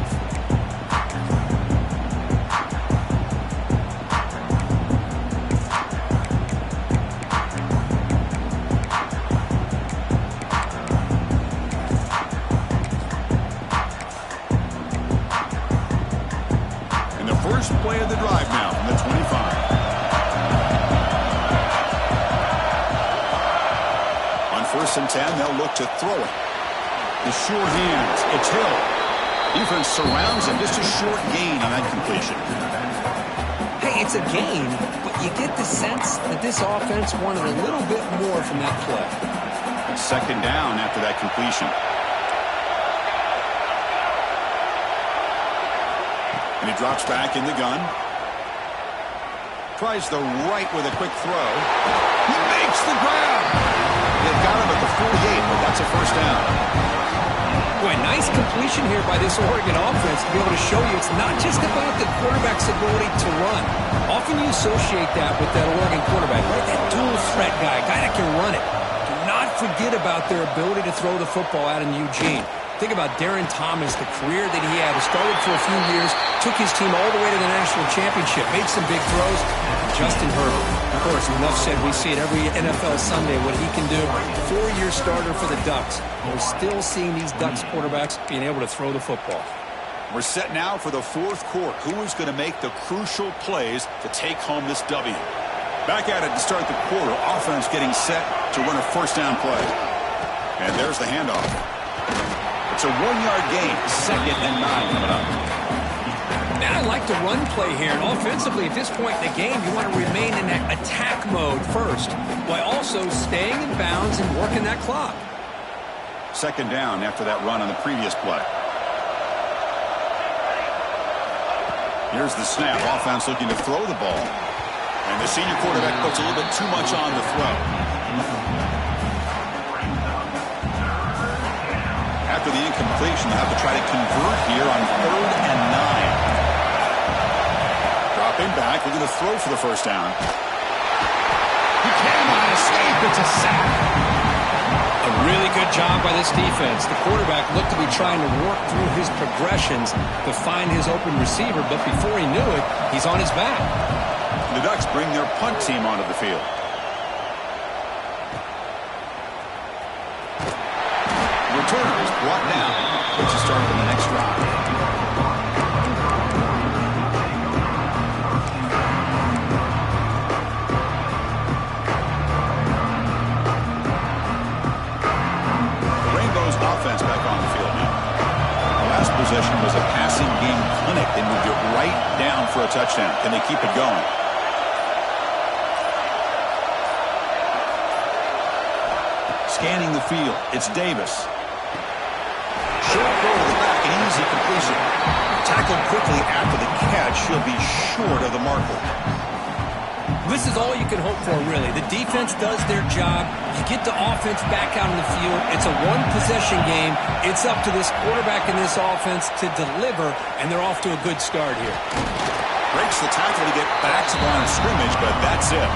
First play of the drive now from the 25. On 1st and 10, they'll look to throw it. The sure hands. It's Hill. Defense surrounds him. Just a short gain on that completion. Hey, it's a gain, but you get the sense that this offense wanted a little bit more from that play. 2nd down after that completion. And he drops back in the gun. Tries the right with a quick throw. He makes the grab. They've got him at the 48, but that's a 1st down. Boy, nice completion here by this Oregon offense to be able to show you it's not just about the quarterback's ability to run. Often you associate that with that Oregon quarterback, right? That dual threat guy that can run it. Do not forget about their ability to throw the football out in Eugene. Think about Darren Thomas, the career that he had. He started for a few years, took his team all the way to the national championship, made some big throws. Justin Herbert, of course, enough said. We see it every NFL Sunday, what he can do. 4-year starter for the Ducks. We're still seeing these Ducks quarterbacks being able to throw the football. We're set now for the 4th quarter. Who is going to make the crucial plays to take home this W? Back at it to start the quarter. Offense getting set to run a 1st down play. And there's the handoff. It's a 1-yard gain. 2nd and 9 coming up. Man, I like the run play here. And offensively, at this point in the game, you want to remain in that attack mode first, while also staying in bounds and working that clock. 2nd down after that run on the previous play. Here's the snap. Offense looking to throw the ball. And the senior quarterback puts a little bit too much on the throw. After the incompletion, they'll have to try to convert here on 3rd and 9. Dropping back, looking to throw for the 1st down. He cannot escape. It's a sack. A really good job by this defense. The quarterback looked to be trying to work through his progressions to find his open receiver, but before he knew it, he's on his back. The Ducks bring their punt team onto the field. Returner is brought down. Let's just start on the next drive. The Rainbows offense back on the field now. The last possession was a passing game clinic. They moved it right down for a touchdown. Can they keep it going? Scanning the field. It's Davis. Short throw to the back, an easy completion. Tackled quickly after the catch. He'll be short of the marker. This is all you can hope for, really. The defense does their job. You get the offense back out on the field. It's a one-possession game. It's up to this quarterback and this offense to deliver, and they're off to a good start here. Breaks the tackle to get back to the line of scrimmage, but that's it.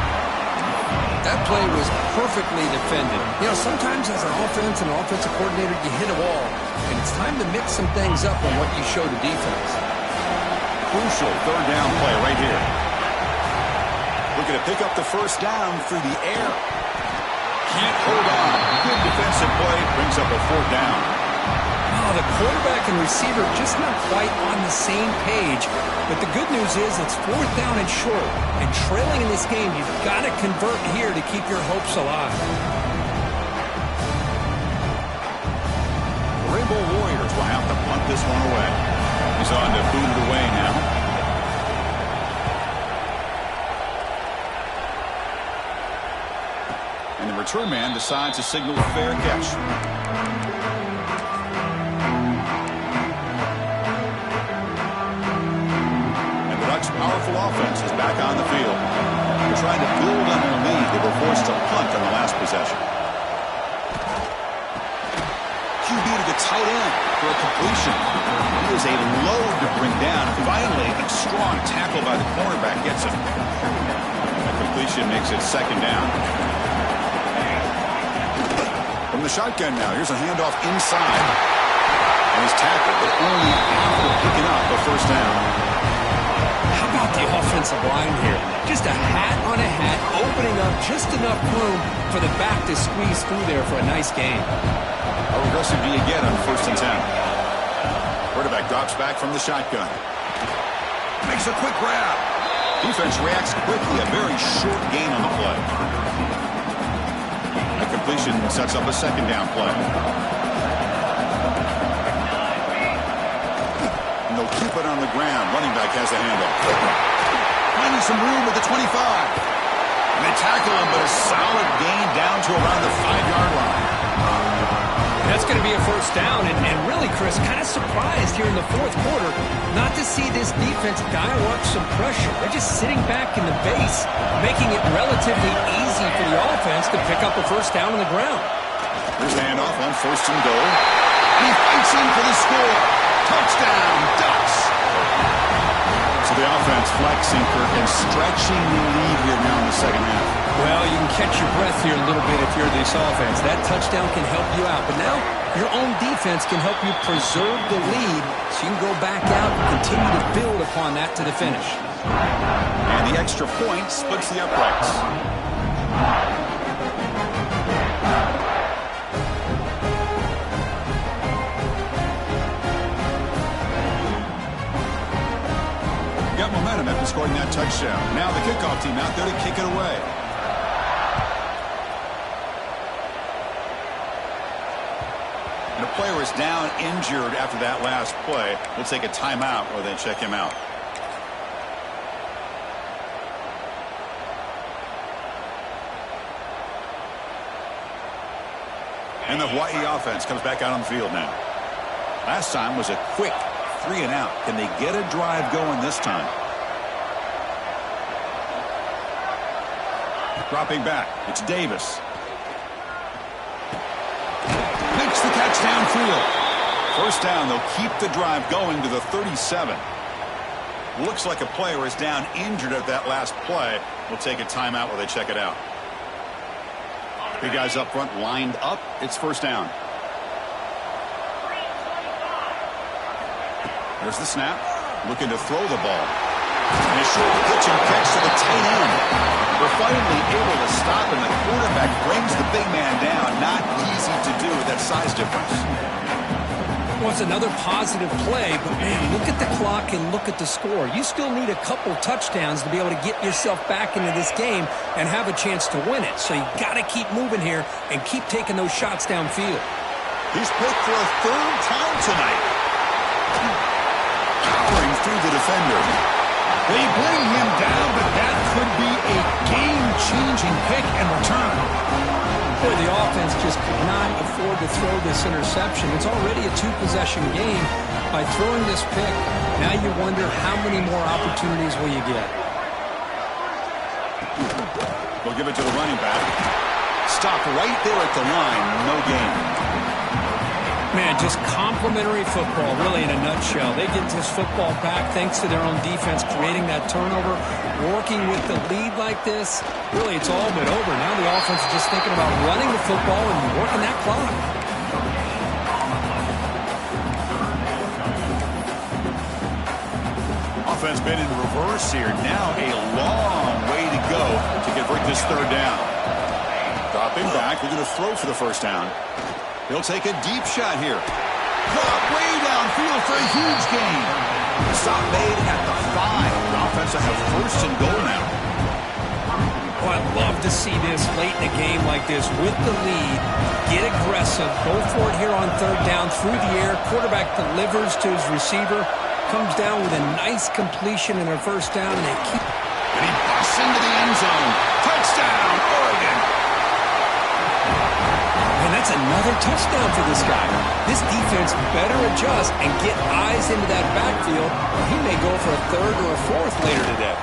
That play was perfectly defended. You know, sometimes as an offense and an offensive coordinator, you hit a wall, and it's time to mix some things up on what you show the defense. Crucial 3rd down play right here. Looking to pick up the 1st down through the air. Can't hold on. Good defensive play. Brings up a 4th down. Oh, the quarterback and receiver just not quite on the same page. But the good news is it's 4th down and short. And trailing in this game, you've got to convert here to keep your hopes alive. The Rainbow Warriors will have to punt this one away. He's on to boot it away now. And the return man decides to signal a fair catch. Powerful offense is back on the field. They're trying to build on their lead. They were forced to punt on the last possession. QB to the tight end. for a completion. He is a load to bring down. Finally, a strong tackle by the cornerback gets him. That completion makes it second down. From the shotgun now, here's a handoff inside. And he's tackled, but only after picking up a first down. How about the offensive line here? Just a hat on a hat, opening up just enough room for the back to squeeze through there for a nice gain. How aggressive do you get on first and 10? Quarterback drops back from the shotgun. Makes a quick grab. Defense reacts quickly. A very short gain on the play. A completion sets up a second down play. And they'll keep it on the ground. Running back has a handoff. Finding some room at the 25. And they tackle him, but a solid gain down to around the 5-yard line. That's going to be a first down, and really, Chris, kind of surprised here in the fourth quarter not to see this defense dial up some pressure. They're just sitting back in the base, making it relatively easy for the offense to pick up a first down on the ground. There's the handoff on first and goal. And he fights in for the score. Touchdown, Ducks. So the offense flexing, Kirk, and stretching the lead here now in the second half. Well, you can catch your breath here a little bit if you're this offense. That touchdown can help you out. But now your own defense can help you preserve the lead so you can go back out and continue to build upon that to the finish. And the extra point splits the uprights. Got momentum after scoring that touchdown. Now the kickoff team out there to kick it away. And a player is down injured after that last play. We'll take a timeout or then check him out. And the Hawaii offense comes back out on the field now. Last time was a quick 3 and out. Can they get a drive going this time? Dropping back. It's Davis. Makes the catch downfield. First down. They'll keep the drive going to the 37. Looks like a player is down injured at that last play. We'll take a timeout while they check it out. Big guys up front lined up. It's first down. There's the snap. Looking to throw the ball. And a short pitch and catch to the tight end. We're finally able to stop, and the quarterback brings the big man down. Not easy to do with that size difference. Well, it's another positive play, but, man, look at the clock and look at the score. You still need a couple touchdowns to be able to get yourself back into this game and have a chance to win it. So you got to keep moving here and keep taking those shots downfield. He's picked for a third time tonight. Powering through the defender. They bring him down, but that could be a game-changing pick and return. Boy, the offense just could not afford to throw this interception. It's already a two-possession game. By throwing this pick, now you wonder how many more opportunities will you get. We'll give it to the running back. Stop right there at the line. No gain. Man, just complimentary football, really, in a nutshell. They get this football back thanks to their own defense, creating that turnover, working with the lead like this. Really, it's all but over. Now the offense is just thinking about running the football and working that clock. Offense been in reverse here. Now a long way to go to convert this third down. Dropping back, we're going to throw for the first down. He'll take a deep shot here. Drop way downfield for a huge gain. Stop made at the 5. The offense will have first and goal now. Oh, I'd love to see this late in a game like this with the lead. Get aggressive. Go for it here on third down through the air. Quarterback delivers to his receiver. Comes down with a nice completion in their first down. And they keep. And he busts into the end zone. Touchdown, Oregon. And that's another touchdown for this guy. This defense better adjust and get eyes into that backfield, or he may go for a third or a fourth later today.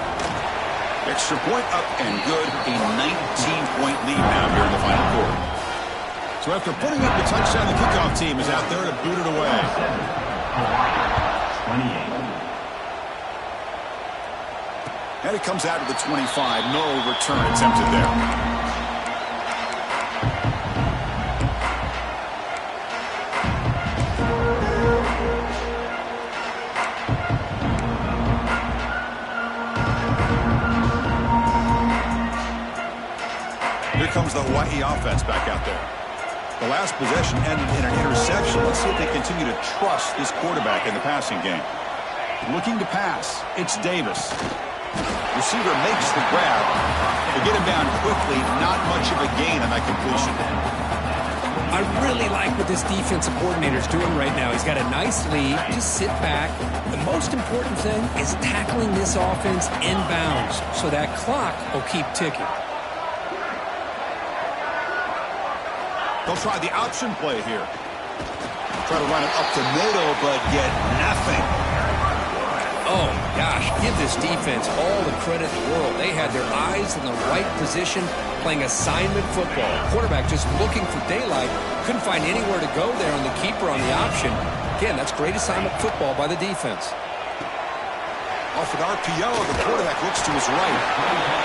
Extra point up and good. A 19-point lead now here in the final quarter. So So after putting up the touchdown, the kickoff team is out there to boot it away. 28. And it comes out to the 25. No return attempted there. Here comes the Hawaii offense back out there. The last possession ended in an interception. Let's see if they continue to trust this quarterback in the passing game. Looking to pass. It's Davis. Receiver makes the grab. They get him down quickly. Not much of a gain on that completion. I really like what this defensive coordinator is doing right now. He's got a nice lead. Just sit back. The most important thing is tackling this offense inbounds so that clock will keep ticking. They'll try the option play here. Try to run it up the middle, but get nothing. Oh, gosh, give this defense all the credit in the world. They had their eyes in the right position, playing assignment football. Quarterback just looking for daylight. Couldn't find anywhere to go there on the keeper on the option. Again, that's great assignment football by the defense. Off an RPO, the quarterback looks to his right.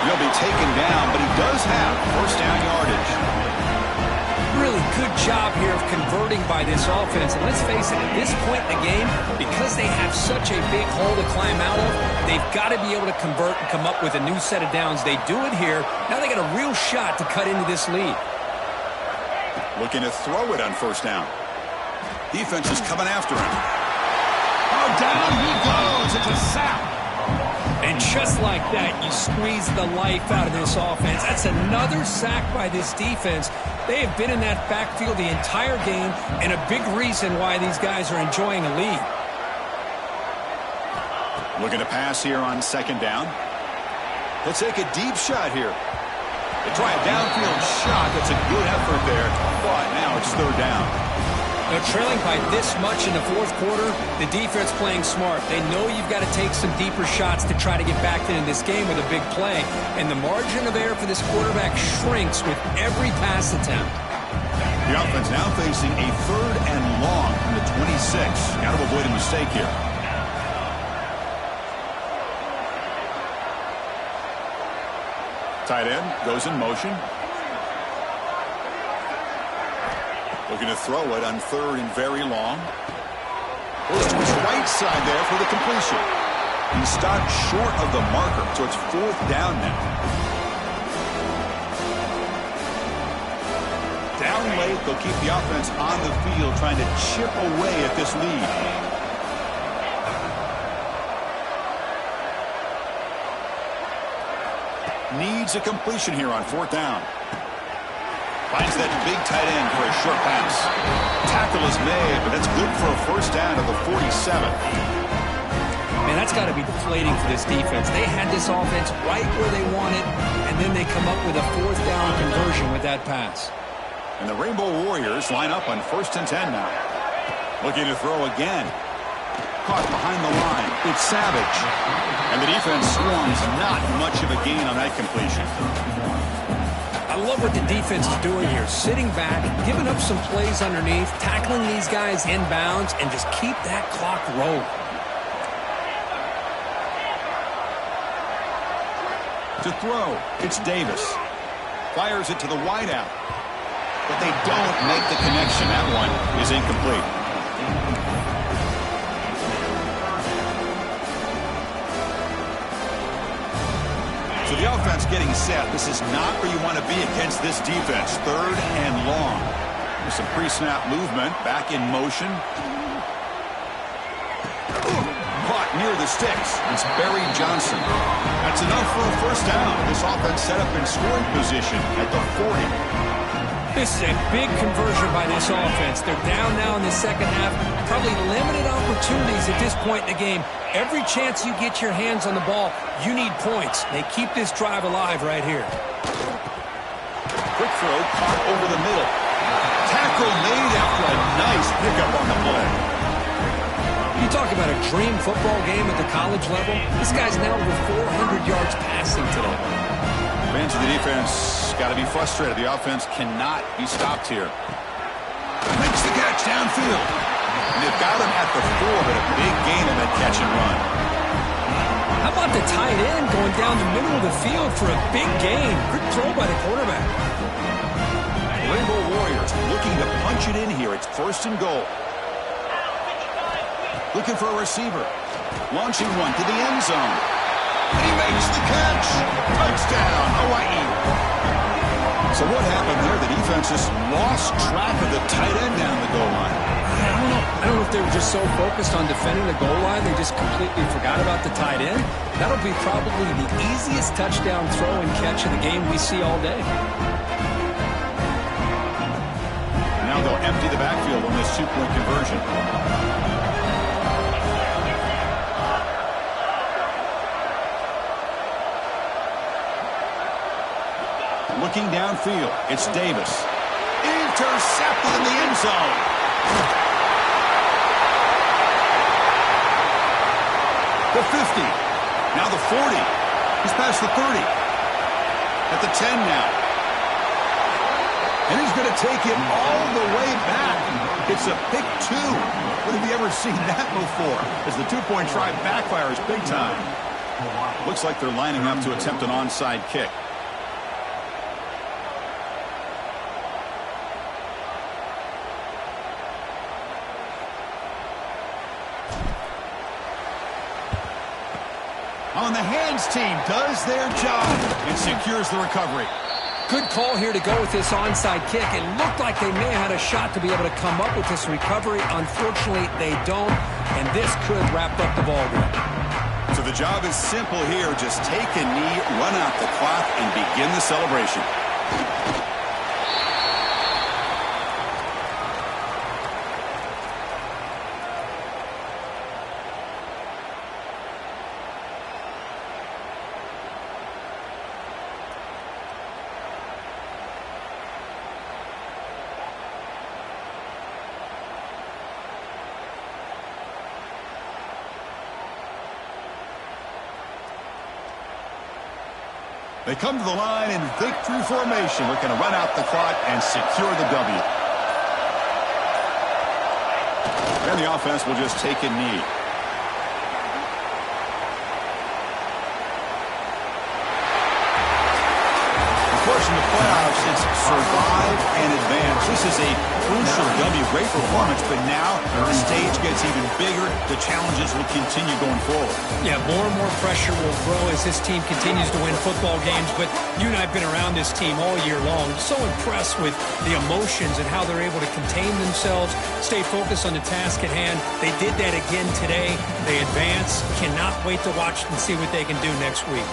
He'll be taken down, but he does have first down yardage. Really good job here of converting by this offense. And let's face it, at this point in the game, because they have such a big hole to climb out of, they've got to be able to convert and come up with a new set of downs. They do it here. Now they got a real shot to cut into this lead. Looking to throw it on first down. Defense is coming after him. Oh, down he goes. It's a sack. And just like that, you squeeze the life out of this offense. That's another sack by this defense. They have been in that backfield the entire game, and a big reason why these guys are enjoying a lead. Looking to pass here on second down. They'll take a deep shot here. They try a downfield shot. That's a good effort there, but now it's third down. They're trailing by this much in the fourth quarter. The defense playing smart. They know you've got to take some deeper shots to try to get back into this game with a big play. And the margin of error for this quarterback shrinks with every pass attempt. The offense now facing a third and long from the 26. Got to avoid a mistake here. Tight end goes in motion. Looking to throw it on third and very long. Goes to his right side there for the completion. He stopped short of the marker, so it's fourth down now. Down late, they'll keep the offense on the field, trying to chip away at this lead. Needs a completion here on fourth down. Finds that big tight end for a short pass. Tackle is made, but that's good for a first down at the 47. Man, that's got to be deflating for this defense. They had this offense right where they wanted, and then they come up with a fourth down conversion with that pass. And the Rainbow Warriors line up on first and 10 now. Looking to throw again. Caught behind the line. It's Savage. And the defense swarms. Not much of a gain on that completion. I love what the defense is doing here. Sitting back, giving up some plays underneath, tackling these guys inbounds, and just keep that clock rolling. To throw, it's Davis. Fires it to the wideout. But they don't make the connection. That one is incomplete. So the offense getting set. This is not where you want to be against this defense. Third and long. With some pre-snap movement. Back in motion. Caught near the sticks. It's Barry Johnson. That's enough for a first down. This offense set up in scoring position at the 40. This is a big conversion by this offense. They're down now in the second half. Probably limited opportunities at this point in the game. Every chance you get your hands on the ball, you need points. They keep this drive alive right here. Quick throw caught over the middle. Tackle made after a nice pickup on the play. You talk about a dream football game at the college level. This guy's now over 400 yards passing today. Fans of the defense got to be frustrated. The offense cannot be stopped here. downfield. And they've got him at the 4, but a big gain on that catch and run. How about the tight end going down the middle of the field for a big gain? Good throw by the quarterback. Rainbow Warriors looking to punch it in here. It's 1st and goal. Looking for a receiver. Launching one to the end zone. And he makes the catch. Touchdown, Hawaii. So what happened there? The defense just lost track of the tight end down the goal line. I don't know if they were just so focused on defending the goal line, they just completely forgot about the tight end. That'll be probably the easiest touchdown throw and catch of the game we see all day. Now they'll empty the backfield on this 2-point conversion. Looking downfield, it's Davis. Intercepted in the end zone. The 50. Now the 40. He's past the 30. At the 10 now. And he's going to take it all the way back. It's a pick 2. When have you ever seen that before? As the 2-point try backfires big time. Looks like they're lining up to attempt an onside kick. On the hands team does their job and secures the recovery. Good call here to go with this onside kick. It looked like they may have had a shot to be able to come up with this recovery. Unfortunately, they don't, and this could wrap up the ball game. So the job is simple here. Just take a knee, run out the clock, and begin the celebration. They come to the line in victory formation. We're going to run out the clock and secure the W. And the offense will just take a knee. Of course, in the playoffs, it's survive and advance. This is a crucial W. Great performance, but now the stage gets even bigger. The challenges will continue going forward. Yeah, more and more pressure will grow as this team continues to win football games, but you and I have been around this team all year long. So impressed with the emotions and how they're able to contain themselves, stay focused on the task at hand. They did that again today. They advance. Cannot wait to watch and see what they can do next week.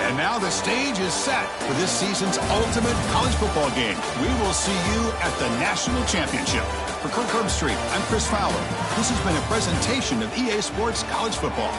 And now the stage is set for this season's ultimate college football game. We will see you at the National Championship. For Kirk Herbstreit, I'm Chris Fowler. This has been a presentation of EA Sports College Football.